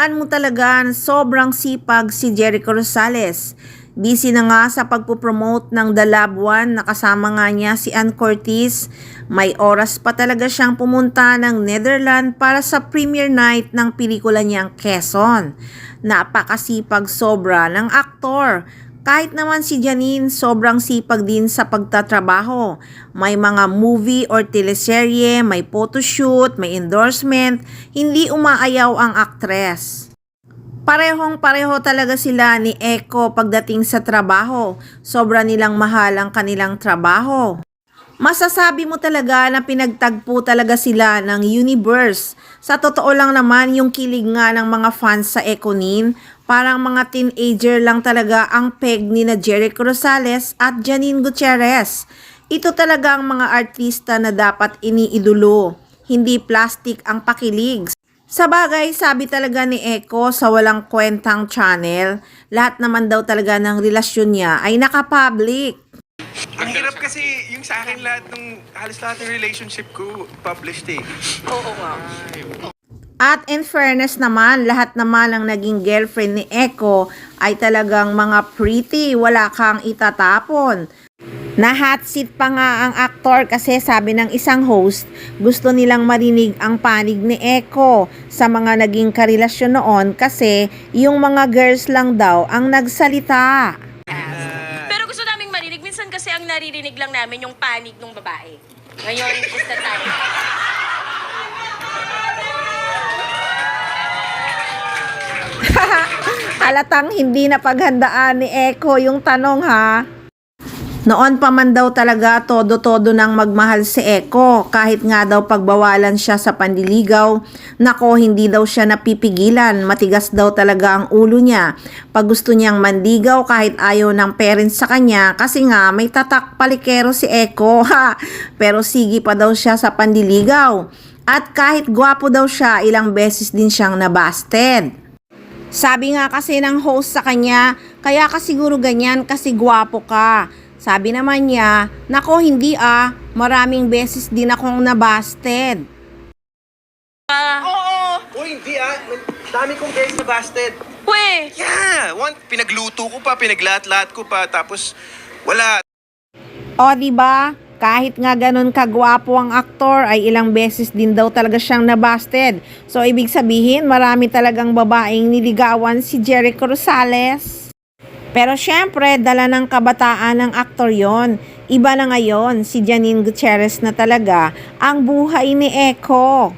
Matatandaan mo talaga na sobrang sipag si Jericho Rosales. Busy na nga sa pagpupromote ng The Loved One na kasama nga niya si Ann Curtis. May oras pa talaga siyang pumunta ng Netherlands para sa premiere night ng pelikula niyang Quezon. Napakasipag sobra ng aktor. Kahit naman si Janine, sobrang sipag din sa pagtatrabaho. May mga movie or teleserye, may photoshoot, may endorsement, hindi umaayaw ang aktres. Parehong-pareho talaga sila ni Echo pagdating sa trabaho. Sobra nilang mahal ang kanilang trabaho. Masasabi mo talaga na pinagtagpo talaga sila ng universe. Sa totoo lang naman yung kilig nga ng mga fans sa Econin, parang mga teenager lang talaga ang peg ni na Jericho Rosales at Janine Gutierrez. Ito talaga ang mga artista na dapat iniidolo, hindi plastic ang pakilig. Sa bagay, sabi talaga ni Echo sa walang kwentang channel, lahat naman daw talaga ng relasyon niya ay nakapublic. Ang hirap kasi yung sa akin halos lahat ng relationship ko published eh. Oo nga. At in fairness naman, lahat naman ng naging girlfriend ni Echo ay talagang mga pretty, wala kang itatapon. Na-hot seat pa nga ang aktor kasi sabi ng isang host, gusto nilang marinig ang panig ni Echo sa mga naging karelasyon noon kasi yung mga girls lang daw ang nagsalita. Pero gusto naming marinig. Minsan kasi ang naririnig lang namin yung panig ng babae. Ngayon, is the time. Halatang hindi na paghandaan ni Echo yung tanong ha. Noon pa man daw talaga todo-todo nang magmahal si Echo, kahit nga daw pagbawalan siya sa pandiligaw, nako hindi daw siya napipigilan, matigas daw talaga ang ulo niya. Pag gusto niyang mandigaw kahit ayaw ng parents sa kanya kasi nga may tatak palikero si Echo ha. Pero sige pa daw siya sa pandiligaw. At kahit gwapo daw siya, ilang beses din siyang nabasted. Sabi nga kasi ng host sa kanya, kaya ka siguro ganyan kasi gwapo ka. Sabi naman niya, nako hindi maraming beses din akong nabasted. Oo! Uy, hindi dami kong girls na busted. We! Yeah! Pinagluto ko pa, pinaglahat-lahat ko pa, tapos wala. O diba? Kahit nga ganun kagwapo ang aktor ay ilang beses din daw talaga siyang nabasted. So ibig sabihin marami talagang babaeng niligawan si Jericho Rosales. Pero syempre dala ng kabataan ng aktor yon. Iba na ngayon si Janine Gutierrez na talaga ang buhay ni Echo.